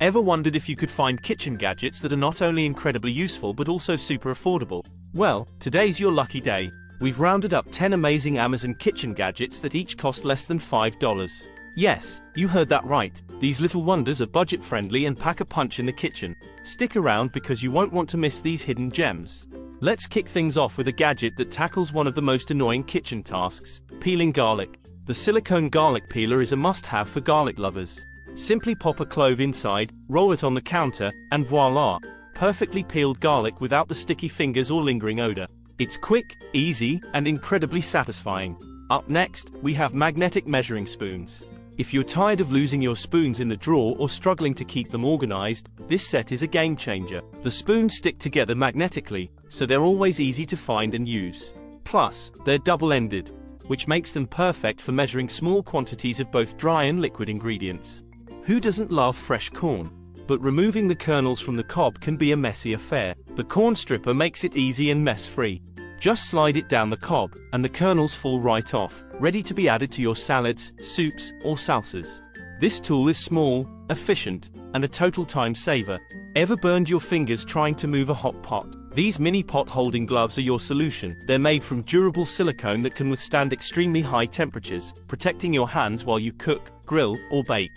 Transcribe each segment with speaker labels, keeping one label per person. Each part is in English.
Speaker 1: Ever wondered if you could find kitchen gadgets that are not only incredibly useful but also super affordable? Well, today's your lucky day. We've rounded up 10 amazing Amazon kitchen gadgets that each cost less than $5. Yes, you heard that right. These little wonders are budget-friendly and pack a punch in the kitchen. Stick around because you won't want to miss these hidden gems. Let's kick things off with a gadget that tackles one of the most annoying kitchen tasks: peeling garlic. The silicone garlic peeler is a must-have for garlic lovers. Simply pop a clove inside, roll it on the counter, and voila! Perfectly peeled garlic without the sticky fingers or lingering odor. It's quick, easy, and incredibly satisfying. Up next, we have magnetic measuring spoons. If you're tired of losing your spoons in the drawer or struggling to keep them organized, this set is a game changer. The spoons stick together magnetically, so they're always easy to find and use. Plus, they're double-ended, which makes them perfect for measuring small quantities of both dry and liquid ingredients. Who doesn't love fresh corn? But removing the kernels from the cob can be a messy affair. The corn stripper makes it easy and mess-free. Just slide it down the cob, and the kernels fall right off, ready to be added to your salads, soups, or salsas. This tool is small, efficient, and a total time saver. Ever burned your fingers trying to move a hot pot? These mini pot holding gloves are your solution. They're made from durable silicone that can withstand extremely high temperatures, protecting your hands while you cook, grill, or bake.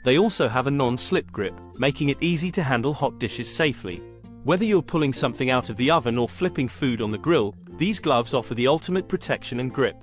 Speaker 1: They also have a non-slip grip, making it easy to handle hot dishes safely. Whether you're pulling something out of the oven or flipping food on the grill, these gloves offer the ultimate protection and grip.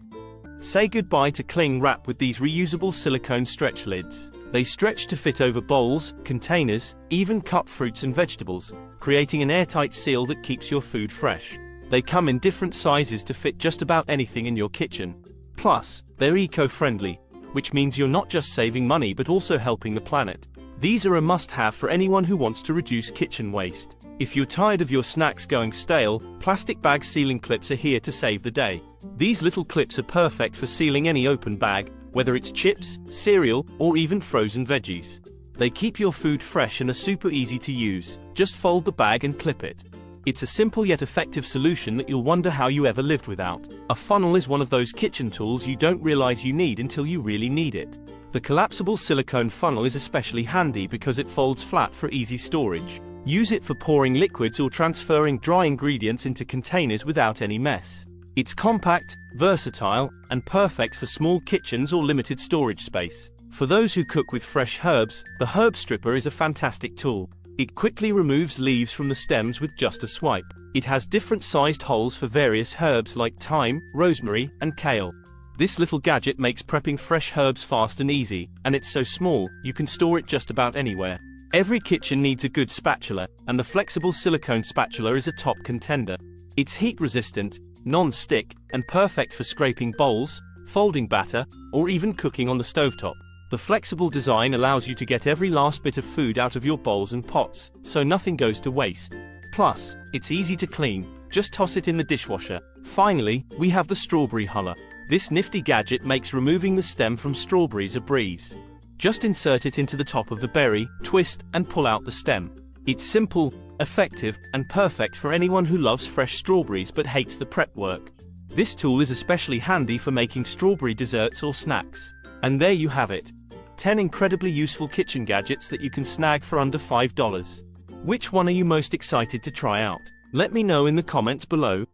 Speaker 1: Say goodbye to cling wrap with these reusable silicone stretch lids. They stretch to fit over bowls, containers, even cut fruits and vegetables, creating an airtight seal that keeps your food fresh. They come in different sizes to fit just about anything in your kitchen. Plus, they're eco-friendly, which means you're not just saving money but also helping the planet. These are a must-have for anyone who wants to reduce kitchen waste. If you're tired of your snacks going stale, plastic bag sealing clips are here to save the day. These little clips are perfect for sealing any open bag, whether it's chips, cereal, or even frozen veggies. They keep your food fresh and are super easy to use. Just fold the bag and clip it. It's a simple yet effective solution that you'll wonder how you ever lived without. A funnel is one of those kitchen tools you don't realize you need until you really need it. The collapsible silicone funnel is especially handy because it folds flat for easy storage. Use it for pouring liquids or transferring dry ingredients into containers without any mess. It's compact, versatile, and perfect for small kitchens or limited storage space. For those who cook with fresh herbs, the herb stripper is a fantastic tool. It quickly removes leaves from the stems with just a swipe. It has different sized holes for various herbs like thyme, rosemary, and kale. This little gadget makes prepping fresh herbs fast and easy, and it's so small, you can store it just about anywhere. Every kitchen needs a good spatula, and the flexible silicone spatula is a top contender. It's heat-resistant, non-stick, and perfect for scraping bowls, folding batter, or even cooking on the stovetop. The flexible design allows you to get every last bit of food out of your bowls and pots, so nothing goes to waste. Plus, it's easy to clean. Just toss it in the dishwasher. Finally, we have the strawberry huller. This nifty gadget makes removing the stem from strawberries a breeze. Just insert it into the top of the berry, twist, and pull out the stem. It's simple, effective, and perfect for anyone who loves fresh strawberries but hates the prep work. This tool is especially handy for making strawberry desserts or snacks. And there you have it. 10 incredibly useful kitchen gadgets that you can snag for under $5. Which one are you most excited to try out? Let me know in the comments below.